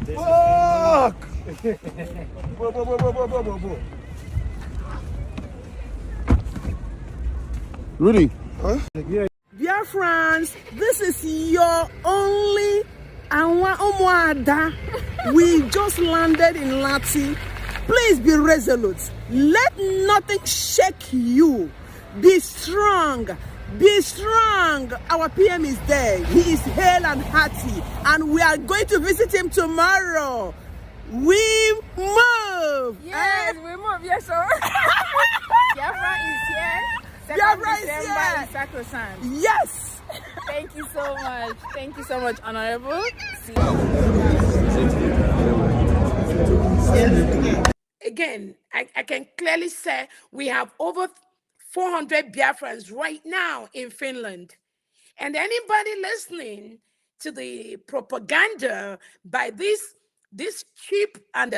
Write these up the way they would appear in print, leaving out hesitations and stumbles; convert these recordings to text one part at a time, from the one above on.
Fuck! Rudy. Huh? Biafrans, this is your only Anwa Omoada. We just landed in Lati. Please be resolute. Let nothing shake you. Be strong. Be strong. Our PM is there. He is hale and hearty. And we are going to visit him tomorrow. We move. Yes, we move. Yes, sir. Biafran is here. Biafran is here. Sacrosanct. Yes. Thank you so much. Thank you so much, Honorable. Again, I can clearly say we have over 400 Biafrans right now in Finland. And anybody listening to the propaganda by this cheap and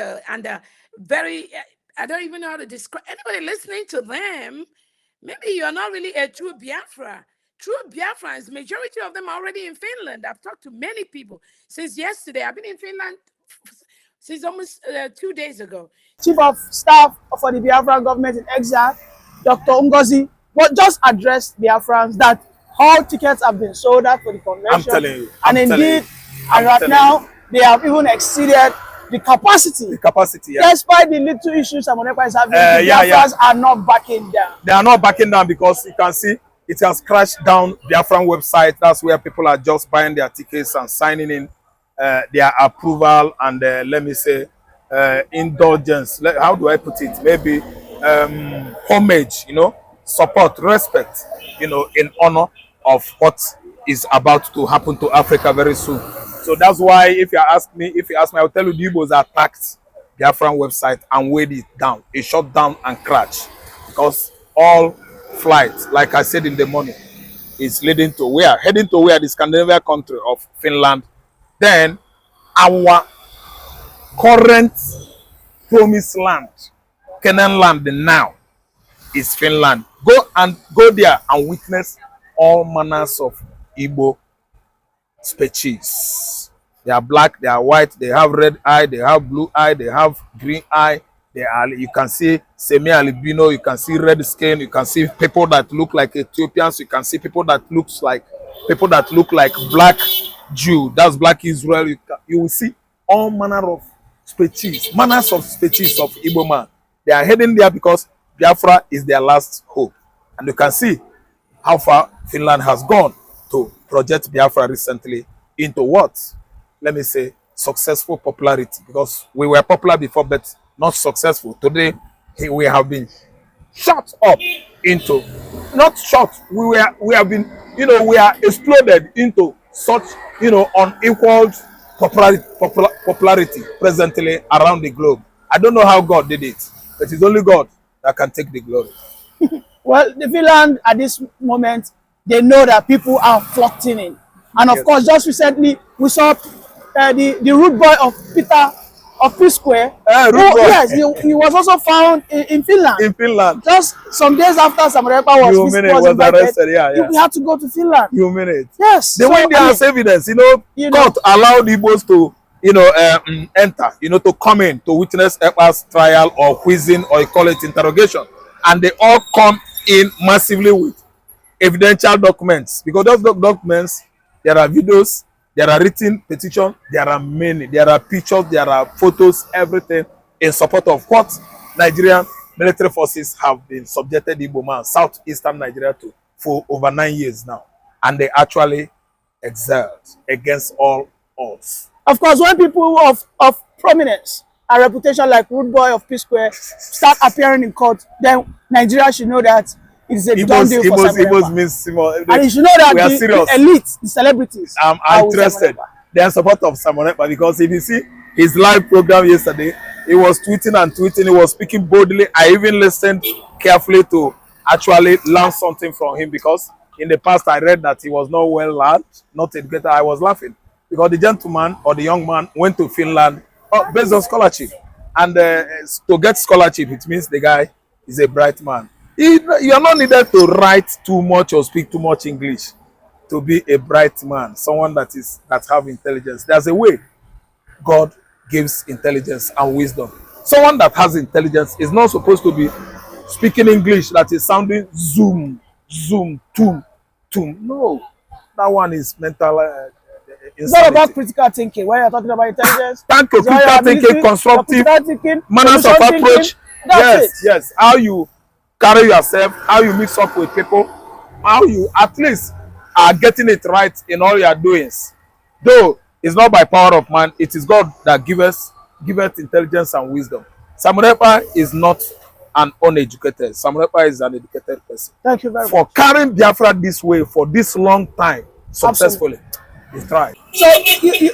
very, I don't even know how to describe, anybody listening to them, maybe you're not really a true Biafra. True Biafrans, majority of them are already in Finland. I've talked to many people since yesterday. I've been in Finland since almost 2 days ago. Chief of Staff for the Biafran government in exile, Dr. Ngozi, just addressed Biafrans that all tickets have been sold out for the convention. I'm telling you. And indeed, right now, they have even exceeded the capacity. The capacity, yeah. Despite the little issues Ekpa is having, the Biafrans are not backing down. They are not backing down because you can see it has crashed down Biafran website. That's where people are just buying their tickets and signing in their approval and let me say indulgence. How do I put it? Maybe homage, support, respect, in honor of what is about to happen to Africa very soon. So that's why if you ask me, I will tell you the Igbos attacked Biafran website and weighed it down. It shut down and crashed because all flights, like I said in the morning, is leading to where? Heading to where? The Scandinavian country of Finland. Then our current promised land, Canaan land now, is Finland. Go there and witness all manners of Igbo species. They are black, they are white, they have red eye, they have blue eye, they have green eye. You can see semi-albino, you can see red skin, you can see people that look like Ethiopians, you can see people that look like black Jew, that's black Israel. You will see all manner of species, manners of species of Igbo man. They are heading there because Biafra is their last hope. And you can see how far Finland has gone to project Biafra recently into what? Let me say, successful popularity. Because we were popular before, but not successful. Today, we have been shot up into, not shot, we have been, we are exploded into such, unequaled popularity presently around the globe. I don't know how God did it, but it's only God that can take the glory. Well, the Finland at this moment, they know that people are flocking in. And of course, just recently, we saw the Rudeboy of Peter of P Square. Yes, he was also found in Finland. In Finland. Just some days after Ekpa was arrested, we had to go to Finland. You mean it? Yes. They went there as evidence. Court allowed Igbos to, enter, to come in to witness Ekpa's trial or quizzing or you call it interrogation. And they all come in massively with evidential documents. Because those documents, there are videos, there are written petitions, there are many, there are pictures, there are photos, everything in support of what Nigerian military forces have been subjected Igbo man, southeastern Nigeria to for over 9 years now. And they actually excelled against all odds. Of course, when people of prominence and reputation like Rudeboy of P Square start appearing in court, then Nigeria should know that it's a done deal for Igbos means and you should know that the elite, the celebrities, are interested. They are in support of Simon Ekpa because if you see his live program yesterday, he was tweeting and tweeting, he was speaking boldly. I even listened carefully to actually learn something from him because in the past I read that he was not well learned, not educated. I was laughing because the gentleman or the young man went to Finland based on scholarship. And to get scholarship, it means the guy is a bright man. You are not needed to write too much or speak too much English to be a bright man, someone that have intelligence. There's a way God gives intelligence and wisdom. Someone that has intelligence is not supposed to be speaking English that is sounding zoom, zoom, toom, toom. No, that one is mental It's all about critical thinking. When you're talking about intelligence, thank you, critical thinking, constructive manners of approach. Yes, yes. How you carry yourself, how you mix up with people, how you at least are getting it right in all your doings. Though it's not by power of man, it is God that giveth intelligence and wisdom. Samuel Ekpa is not an uneducated. Samuel Ekpa is an educated person. Thank you very much. For carrying Biafra this way for this long time successfully. He tried. So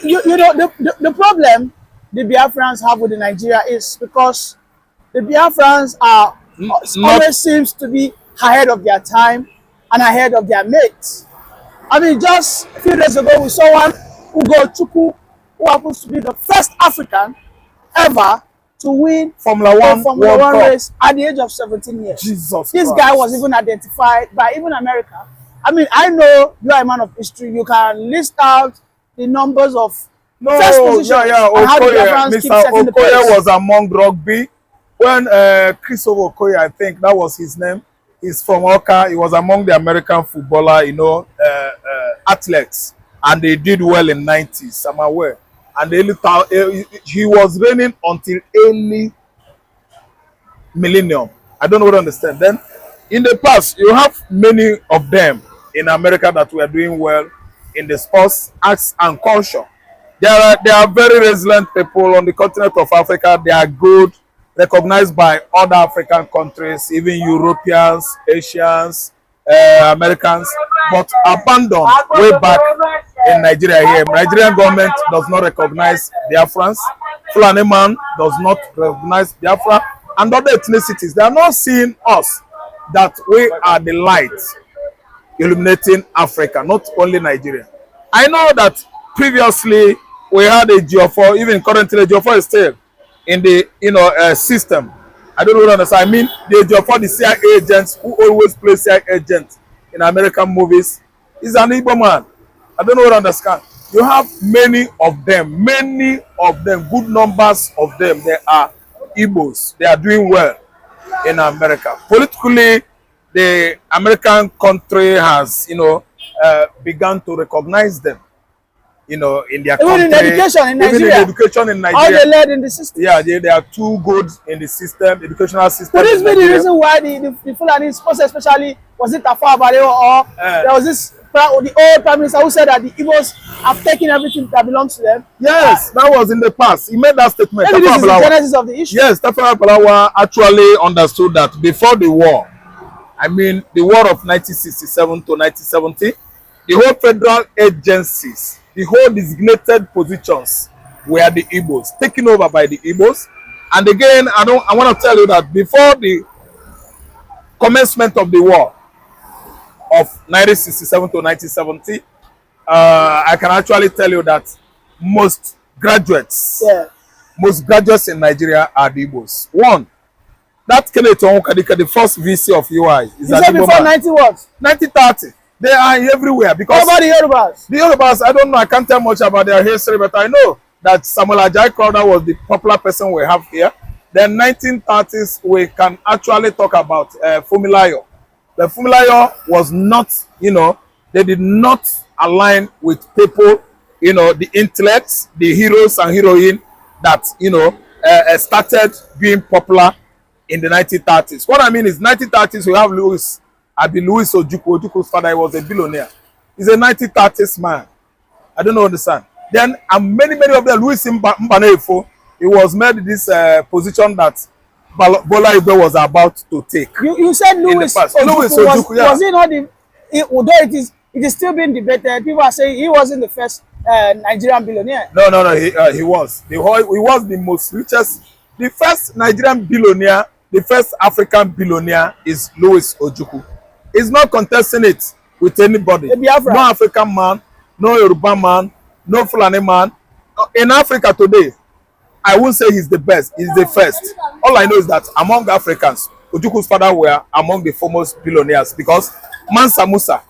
you know the problem the Biafrans have with Nigeria is because the Biafrans are always seems to be ahead of their time and ahead of their mates. I mean, just a few days ago we saw one Chuku, who happens to be the first African ever to win Formula One race at the age of 17 years. Jesus This Christ. guy was even identified by even America. I mean, I know you are a man of history. You can list out the numbers of first position and how the Biafrans keep setting the pace. Okoye was among rugby. When Christopher Okoye, I think that was his name, is from Oka. He was among the American footballer, athletes, and they did well in 90s. I'm aware, and he was reigning until early millennium. I don't know what to understand. Then, in the past, you have many of them in America that were doing well in the sports, arts, and culture. They are very resilient people on the continent of Africa. They are good, recognized by other African countries, even Europeans, Asians, Americans, but abandoned way back in Nigeria here. Nigerian government does not recognize Biafrans. Fulani man does not recognize Biafra. And other ethnicities, they are not seeing us that we are the light illuminating Africa, not only Nigeria. I know that previously we had a Geofor, even currently Geofor is still in the system. I don't know what I understand. I mean, the Geofor, the CIA agents who always play CIA agents in American movies, is an Igbo man. I don't know what I understand. You have many of them, good numbers of them. They are Igbos. They are doing well in America. Politically, the American country has, begun to recognize them, in their country. Even in education in Nigeria. Even in education in Nigeria. How they led in the system. Yeah, they are too good in the system, educational system. Could this be the reason why the Fulani, especially, was it Tafawa Balewa or there was this, the old prime minister who said that the Igbos have taken everything that belongs to them? Yes, that was in the past. He made that statement. Maybe this is the genesis of the issue. Yes, Tafawa Balewa actually understood that before the war, I mean, the war of 1967 to 1970, the whole federal agencies, the whole designated positions were the Igbos, taken over by the Igbos. And again, I want to tell you that before the commencement of the war of 1967 to 1970, I can actually tell you that most graduates in Nigeria are the Igbos. One, that Kenneth Onwukadika, the first VC of UI, is an Igbo man. 90 what? 1930. They are everywhere. Because what about the Yorubas? The Yorubas, I don't know. I can't tell much about their history, but I know that Samuel Ajayi Crowther was the popular person we have here. Then 1930s, we can actually talk about Fumilayo. The Fumilayo was not, they did not align with people, the intellects, the heroes and heroine that, started being popular in the 1930s. What I mean is 1930s, we have Louis Ojukwu. Ojukwu's father, he was a billionaire. He's a 1930s man. I don't know understand. Then many of them, Louis Mbanefo, he was made this position that Bola Igwe was about to take. You said Louis Ojukwu, yeah. Was he not although it is still being debated, people are saying he wasn't the first Nigerian billionaire. No, he was. He was the most richest. The first Nigerian billionaire, the first African billionaire is Louis Ojukwu. He's not contesting it with anybody. No African man, no Yoruba man, no Fulani man. In Africa today, I won't say he's the best. He's the first. All I know is that among Africans, Ojukwu's father were among the foremost billionaires because Mansa Musa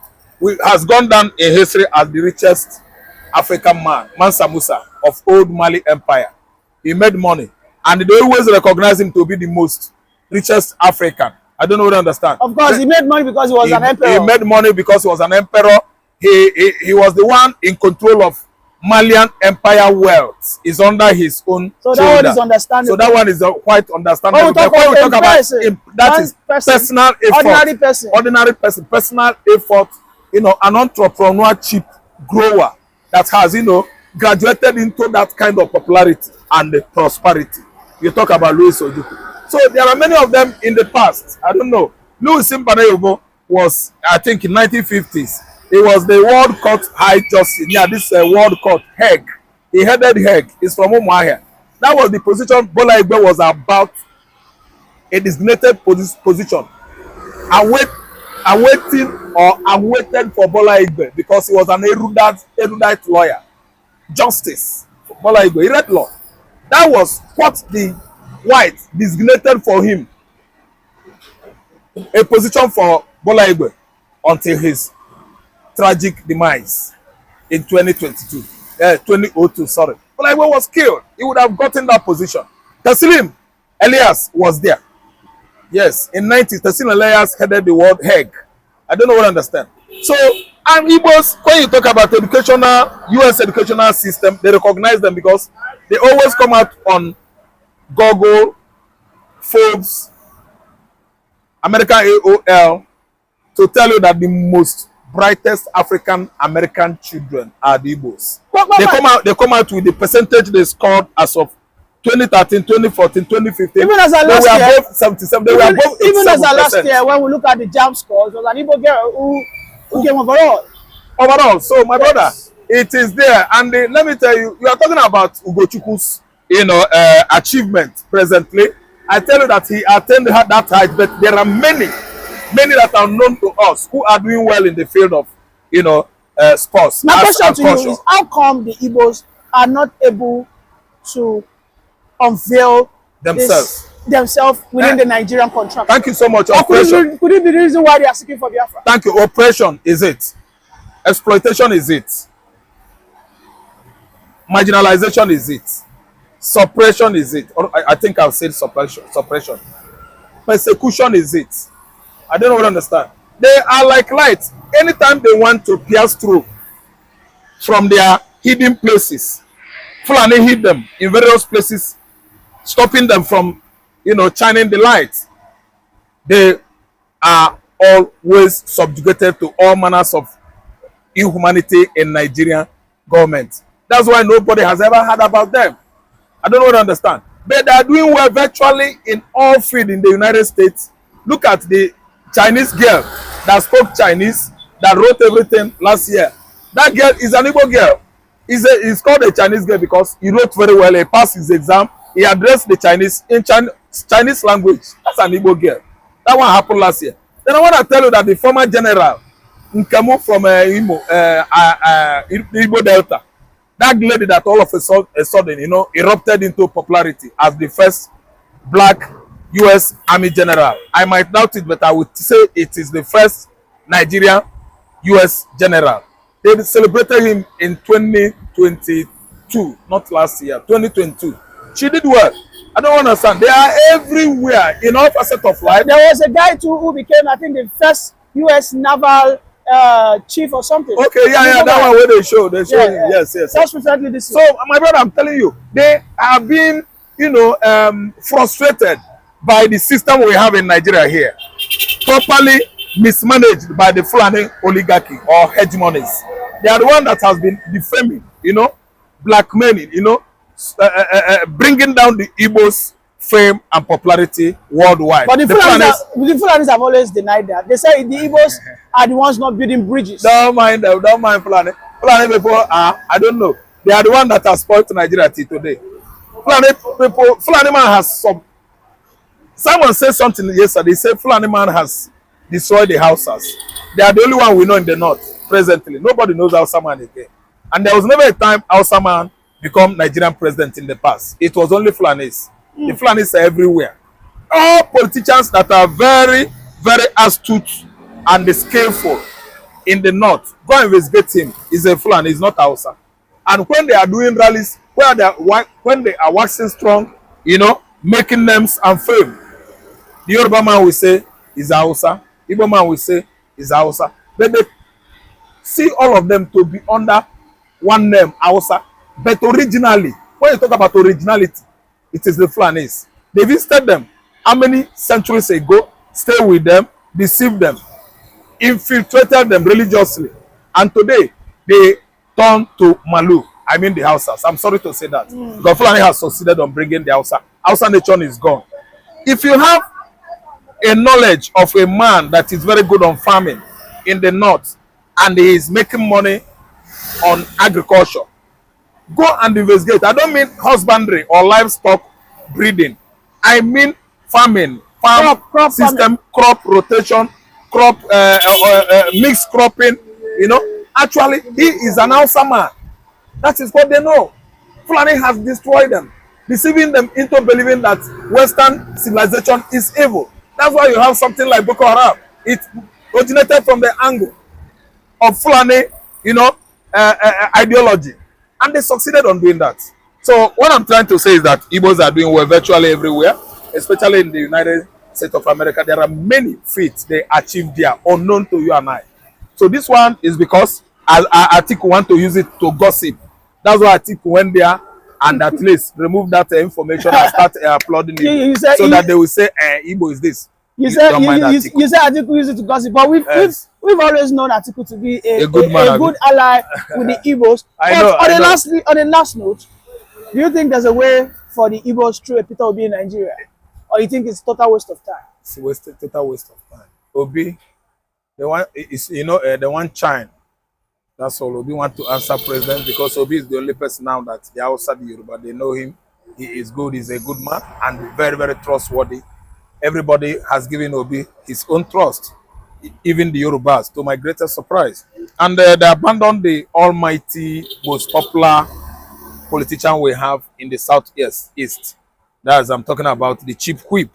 has gone down in history as the richest African man, Mansa Musa of old Mali Empire. He made money. And they always recognize him to be the most richest African. I don't know what you understand. Of course, he made money because he was an emperor. He made money because he was an emperor. He was the one in control of Malian empire wealth. Is under his own so shoulder. That one is understandable. So that one is quite understandable. When we talk about that is personal effort. Ordinary person. Personal effort. You know, an entrepreneurship grower that has, you know, graduated into that kind of popularity and prosperity. You talk about Louis Ojukwu. So there are many of them in the past. I don't know. Louis Simbaneyubo was, I think, in 1950s. He was the World Court High Justice. Yeah, this World Court Hague. He headed Hague. He's from Umuahia. That was the position Bola Igbe was about. A designated position. Awaited for Bola Igbe because he was an erudite lawyer. Justice for Bola Igbe. He read law. That was what the whites designated for him. A position for Bola Igbe until his tragic demise in 2002, sorry. Bola Igbe was killed. He would have gotten that position. Teslim Elias was there. Yes, in 90s, Teslim Elias headed the World Hague. I don't know what I understand. So, and Igbos, when you talk about US educational system, they recognize them because they always come out on Google, Forbes, American AOL to tell you that the most brightest African American children are the Igbos. They come out with the percentage they scored as of 2013, 2014, 2015. Even as a last year, were above 77. They were above 87%. Even as a last year, when we look at the JAMB scores, there was an Igbo girl who came overall. Overall, so my brother, it is there, and let me tell you, you are talking about Ugochukwu's, you know, achievement presently. I tell you that he attained that height, but there are many that are known to us who are doing well in the field of, you know, sports. My question to you is, how come the Igbos are not able to unveil themselves within the Nigerian contract? Thank you so much. Could it be the reason why they are seeking for Biafra? Thank you. Oppression is it. Exploitation is it. Marginalization is it. Suppression is it. Or I think I've said suppression. Persecution is it. I don't know what I understand. They are like lights. Anytime they want to pierce through from their hidden places, Fulani hid them in various places, stopping them from, you know, shining the light. They are always subjugated to all manners of inhumanity in Nigerian government. That's why nobody has ever heard about them. I don't know what I understand. But they are doing well virtually in all fields in the United States. Look at the Chinese girl that spoke Chinese, that wrote everything last year. That girl is an Igbo girl. He's called a Chinese girl because he wrote very well. He passed his exam. He addressed the Chinese in Chinese language. That's an Igbo girl. That one happened last year. Then I want to tell you that the former general Nkemu from Igbo Delta, that lady that all of a sudden, you know, erupted into popularity as the first black U.S. Army general. I might doubt it, but I would say it is the first Nigerian U.S. general. They celebrated him in 2022, not last year, 2022. She did well. I don't understand. They are everywhere in all facets of life. There was a guy too who became, I think, the first U.S. naval chief or something. Okay, yeah, that one where they show. Yes. That's precisely this. So, my brother, I'm telling you, they have been, you know, frustrated by the system we have in Nigeria here, properly mismanaged by the Fulani oligarchy or hegemonies. They are the one that has been defaming, you know, blackmailing, you know, bringing down the Igbo's fame and popularity worldwide. But the Fulanis have always denied that. They say the Igbos are the ones not building bridges. Don't mind them. Don't mind Fulani. Fulani people are, I don't know. They are the one that has spoiled Nigeria till today. Fulani man has some. Someone said something yesterday. He said Fulani man has destroyed the houses. They are the only one we know in the north presently. Nobody knows Hausa man again. And there was never a time Hausa man become Nigerian president in the past. It was only Fulanis. The Fulanis are everywhere. All politicians that are very, very astute and skillful in the north, go and investigate him. He's a Fulani, he's not Hausa. And when they are doing rallies where when they are waxing strong, you know, making names and fame. The Yoruba man will say is Hausa, Igbo man will say is Hausa. But they see all of them to be under one name, Hausa. But originally, when you talk about originality, it is the Fulanis. They visited them how many centuries ago, stay with them, deceive them, infiltrated them religiously, and today they turn to Malu. I mean the Hausas. I'm sorry to say that. Because Fulani has succeeded on bringing the Hausa. Hausa nation is gone. If you have a knowledge of a man that is very good on farming in the north and he is making money on agriculture, go and investigate. I don't mean husbandry or livestock breeding. I mean farming, crop system, farming, crop rotation, crop mixed cropping. You know, actually, he is an Hausa man. That is what they know. Fulani has destroyed them, deceiving them into believing that Western civilization is evil. That's why you have something like Boko Haram. It originated from the angle of Fulani, you know, ideology. And they succeeded on doing that. So what I'm trying to say is that Igbos are doing well virtually everywhere, especially in the United States of America. There are many feats they achieved there, unknown to you and I. So this one is because Atiku want to use it to gossip. That's why Atiku went there and at least remove that information and start applauding it, so that they will say, Igbo is this. You said Atiku use it to gossip, but we've always known Atiku to be a good ally with the Igbos. On the last note, do you think there's a way for the Igbos through a Peter Obi in Nigeria, or you think it's total waste of time? It's total waste of time. Obi, the one is, you know, the one chime. That's all. Obi want to answer president because Obi is the only person now that they are outside the Yoruba. They know him. He is good. He's a good man and very, very trustworthy. Everybody has given Obi his own trust, even the Yorubas, to my greatest surprise. And they abandoned the almighty, most popular politician we have in the southeast. That's, I'm talking about the chief whip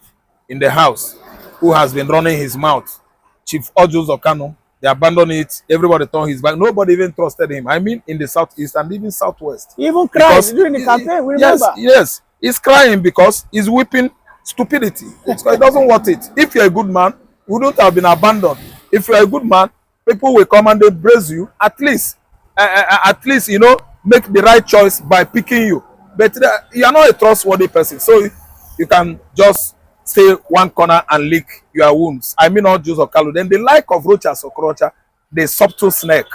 in the house, who has been running his mouth. Chief Ojus Okano, they abandoned it. Everybody turned his back. Nobody even trusted him. I mean, in the southeast and even southwest. He even cried during the campaign. We remember. Yes, he's crying because he's whipping stupidity. It doesn't want it. If you're a good man, you wouldn't have been abandoned. If you're a good man, people will come and embrace you. At least, you know, make the right choice by picking you. But you are not a trustworthy person, so you can just stay one corner and lick your wounds. I mean, all Jews of Kalu. Then the like of Rocha Sokrocha, the subtle snake.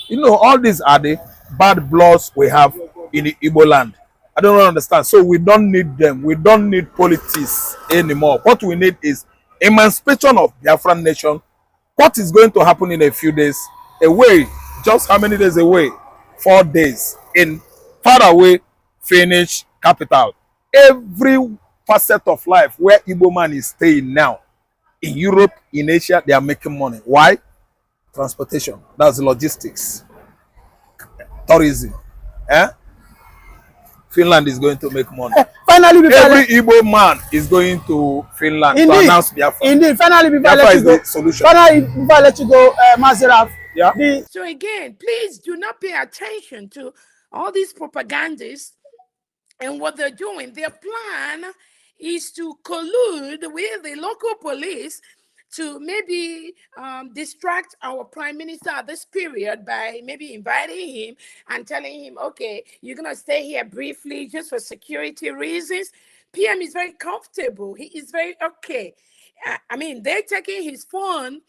You know, all these are the bad bloods we have in the Igbo land. I don't understand. So we don't need them. We don't need politics anymore. What we need is emancipation of Biafran nation. What is going to happen in a few days? Away, just how many days away? 4 days in far away Finnish capital. Every facet of life where Igbo man is staying now, in Europe, in Asia, they are making money. Why? Transportation. That's logistics. Tourism. Finland is going to make money. Finally, every Igbo man is going to Finland to announce Biafra. Indeed, finally, before Biafra is the solution. Finally, before I let you go, Mazeraf. Yeah. So again, please do not pay attention to all these propagandists and what they're doing. Their plan is to collude with the local police to maybe distract our prime minister at this period by maybe inviting him and telling him, okay, you're going to stay here briefly just for security reasons. PM is very comfortable. He is very okay. I mean, they're taking his phone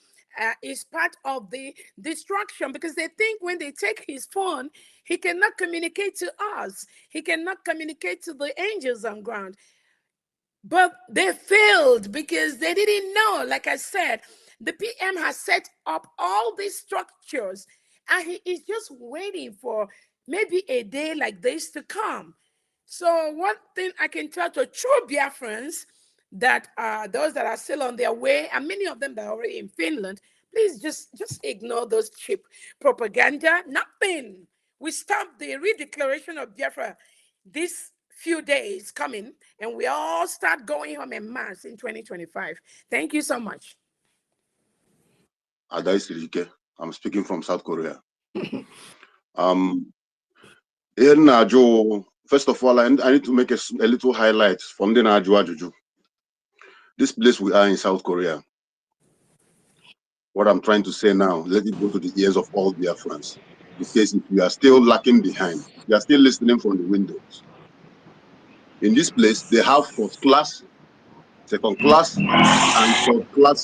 is part of the distraction because they think when they take his phone, he cannot communicate to us. He cannot communicate to the angels on ground. But they failed because they didn't know. Like I said, the PM has set up all these structures and he is just waiting for maybe a day like this to come. So one thing I can tell to true Biafrans, that those that are still on their way, and many of them that are already in Finland, please just ignore those cheap propaganda. Nothing. We stopped the redeclaration of Biafra this few days coming, and we all start going home en masse in 2025. Thank you so much. Adai Sirike, I'm speaking from South Korea. In Najo First of all, I need to make a little highlight from the Juju. This place we are in South Korea. What I'm trying to say now, let it go to the ears of all Biafrans. In case if you are still lacking behind, you are still listening from the windows. In this place, they have first class, second class, and third class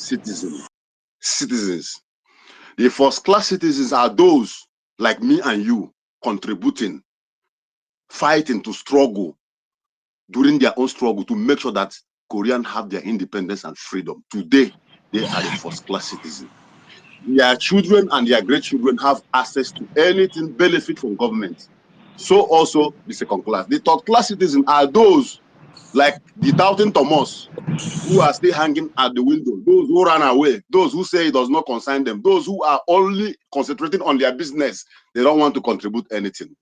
citizens. The first class citizens are those like me and you contributing, fighting to struggle during their own struggle to make sure that Koreans have their independence and freedom. Today, they are the first class citizens. Their children and their great children have access to anything benefit from government. So also the second class. The third class citizens are those like the doubting Thomas who are still hanging at the window, those who ran away, those who say it does not concern them, those who are only concentrating on their business. They don't want to contribute anything.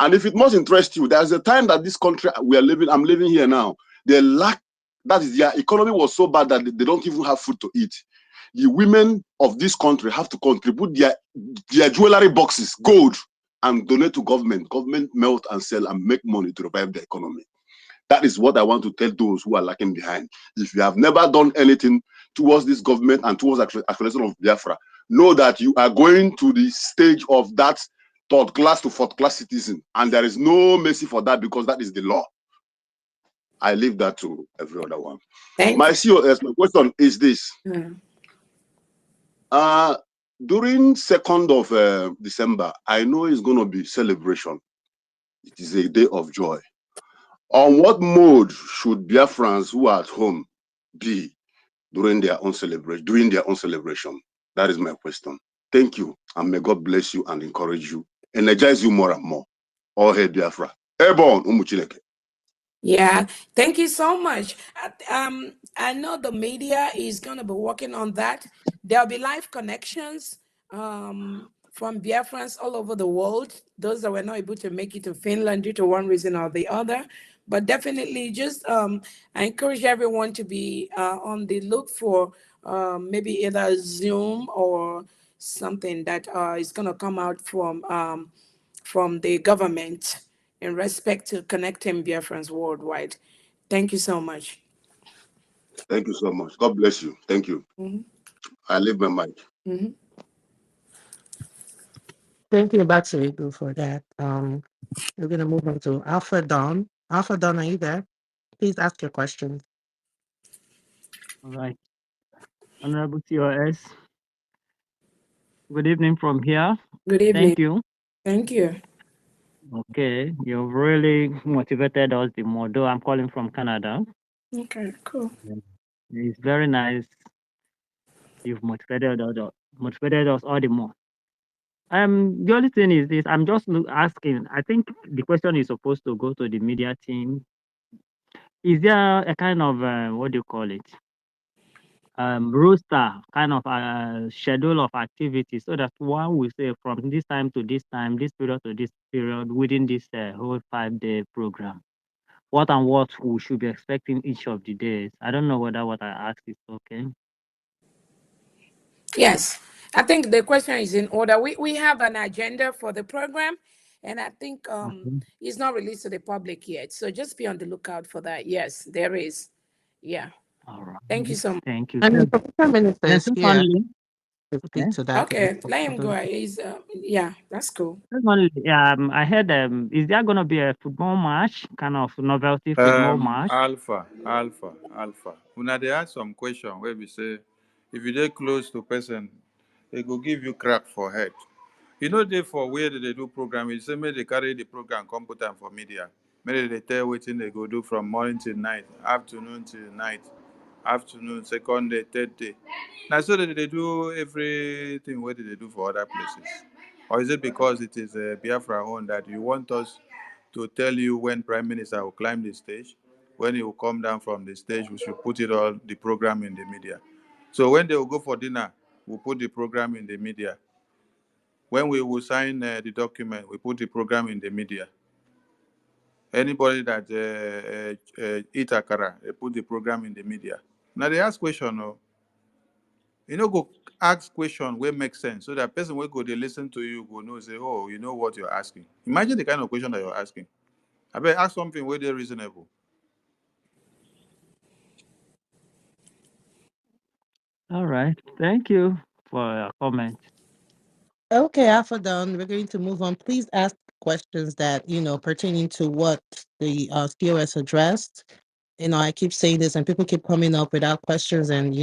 And if it must interest you, there's a time that this country we are living, I'm living here now, they lack, that is, their economy was so bad that they don't even have food to eat. The women of this country have to contribute their jewelry boxes, gold, and donate to government. Government melt and sell and make money to revive the economy. That is what I want to tell those who are lacking behind. If you have never done anything towards this government and towards the acceleration of Biafra, know that you are going to the stage of that third class to fourth class citizen, and there is no mercy for that because that is the law. I leave that to every other one. My COS, my question is this. During 2nd of December, I know it's going to be celebration. It is a day of joy. On what mode should Biafrans who are at home be during their own celebration? That is my question. Thank you, and may God bless you and encourage you, energize you more and more. All hail Biafra. Airborne, Umuchineke. Yeah, thank you so much. I know the media is going to be working on that. There'll be live connections from Biafrans all over the world, those that were not able to make it to Finland due to one reason or the other. But definitely just I encourage everyone to be on the look for maybe either Zoom or something that is going to come out from the government in respect to connecting Biafrans worldwide. Thank you so much. Thank you so much. God bless you. Thank you. I leave my mic. Thank you, Batsirigu, for that. We're going to move on to Alpha Dawn. Alpha Dawn, are you there? Please ask your question. All right. Honorable COS, good evening from here. Good evening. Thank you. Thank you. Okay, you've really motivated us the more, though I'm calling from Canada. Okay, cool. It's very nice. You've motivated us all the more. The only thing is this, I'm just asking, I think the question is supposed to go to the media team. Is there a kind of, what do you call it? Roster, kind of schedule of activities so that one will say from this time to this time, this period to this period within this whole 5-day program, what and what we should be expecting each of the days. I don't know whether what I asked is okay. Yes, I think the question is in order. We have an agenda for the program, and I think it's not released to the public yet. So just be on the lookout for that. Yes, there is. Yeah. All right. Thank you so much. Thank you. And the Professor Minister is here to speak to that. Okay, let him go. He's yeah, that's cool. I heard is there gonna be a football match, kind of novelty football match? Alpha. Una dey ask some question where we say if you dey close to person, they go give you crack for head. You know, they for where they do program, you say make they carry the program, come put am for media. Maybe they tell wetin they go do from morning till night, afternoon till night, afternoon, second day, third day. Now so that they do everything what they do for other places. Or is it because it is a Biafra own that you want us to tell you when Prime Minister will climb the stage, when he will come down from the stage, we should put it all, the program in the media. So when they will go for dinner, we'll put the program in the media. When we will sign the document, we put the program in the media. Anybody that eat akara, they put the program in the media. Now they ask question, you know, go ask question where make sense, so that person will go, they listen to you, go know, say, oh, you know what you're asking. Imagine the kind of question that you're asking. I bet ask something where they're reasonable. All right. Thank you for your comment. Okay, Alpha Don, we're going to move on. Please ask questions that, pertaining to what the COS addressed. I keep saying this and people keep coming up without questions and,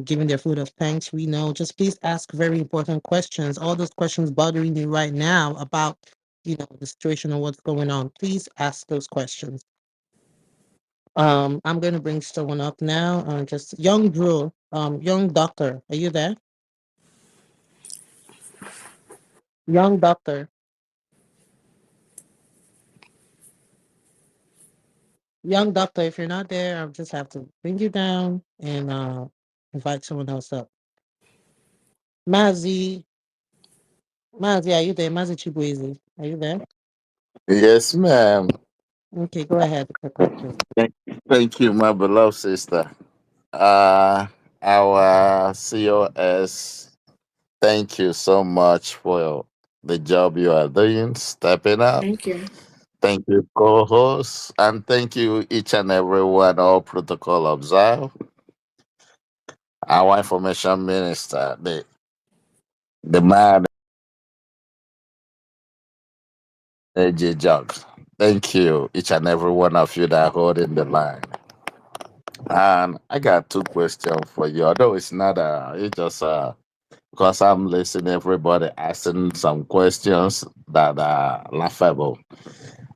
giving their food of thanks. We know, just please ask very important questions. All those questions bothering you right now about, the situation and what's going on. Please ask those questions. I'm going to bring someone up now. Just young Drew, young doctor. Are you there? Young doctor. Young doctor, if you're not there, I'll just have to bring you down and invite someone else up. Mazi, Mazi, are you there? Mazi Chibueze, are you there? Yes, ma'am. Okay, go ahead with the question. Thank you, my beloved sister. Our COS, thank you so much for the job you are doing, stepping up. Thank you. Thank you, co host, and thank you, each and every one, all protocol observed. Our information minister, the man, AJ Juggs. Thank you, each and every one of you that are holding the line. And I got two questions for you. Although it's not it's just because I'm listening everybody asking some questions that are laughable.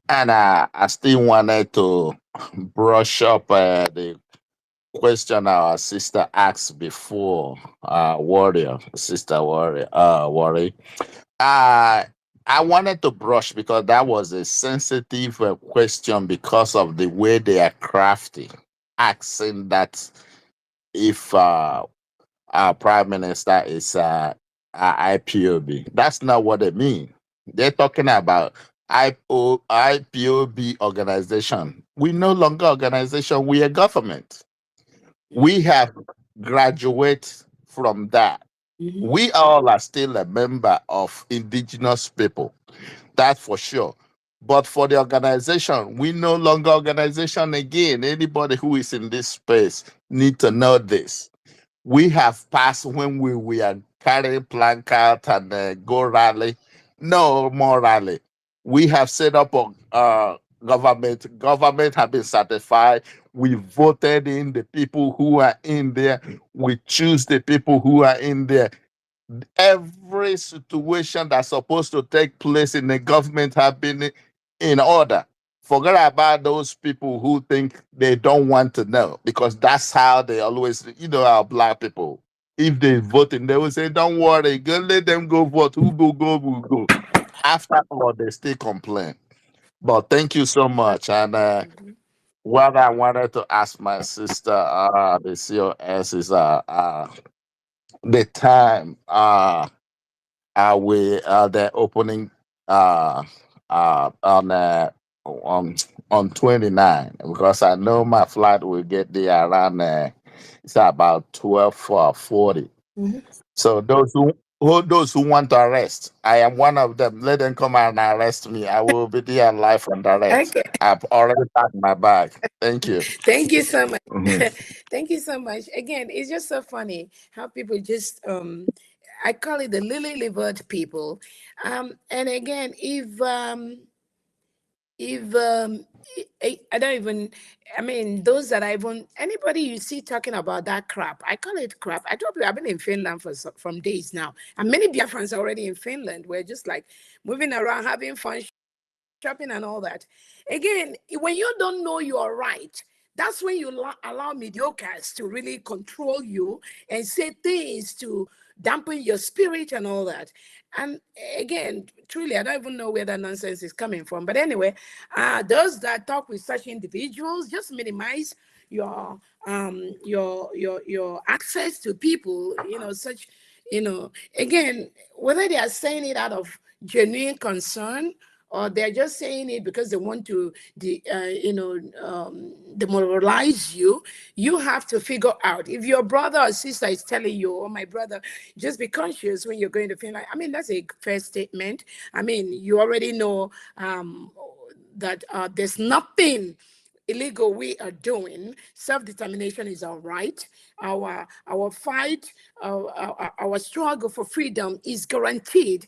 And I still wanted to brush up the question our sister asked before, warrior, sister warrior, worry. Uh I wanted to brush because that was a sensitive question because of the way they are crafty, asking that if our prime minister is IPOB. That's not what they mean. They're talking about IPOB organization. We no longer organization. We are government. We have graduated from that. Mhm. We all are still a member of indigenous people. That's for sure. But for the organization, we no longer organization again. Anybody who is in this space need to know this. We have passed when we are carrying placard and go rally. No more rally. We have set up a government. Government have been certified. We voted in the people who are in there. We choose the people who are in there. Every situation that's supposed to take place in the government have been in order. Forget about those people who think they don't want to know because that's how they always, our black people. If they voting, they will say, "Don't worry, go let them go vote. Who go will go." After all, they still complain. But thank you so much. And what I wanted to ask my sister, the COS, is the time. We the opening uh on on 29 because I know my flight will get there around it's about 12 or 40. Mhm. So those who want to arrest, I am one of them. Let them come and arrest me. I will be there live and direct. Okay. I've already packed my bag. Thank you. Thank you so much. Mhm. Thank you so much. Again, it's just so funny how people just I call it the lily livered people. And again, if I don't even, I mean, those that I even, anybody you see talking about that crap, I call it crap. I told you I've been in Finland for from days now, and many Biafrans are already in Finland. We're just like moving around, having fun, shopping and all that. Again, when you don't know you are right, that's when you allow mediocres to really control you and say things to dampen your spirit and all that. And again, truly, I don't even know where that nonsense is coming from. But anyway, those that talk with such individuals just minimize your access to people. Such again, whether they are saying it out of genuine concern or they're just saying it because they want to demoralize you. You have to figure out if your brother or sister is telling you, or my brother, just be conscious when you're going to Finland. I mean, that's a fair statement. I mean, you already know that there's nothing illegal we are doing. Self-determination is our right. Our fight, our struggle for freedom is guaranteed.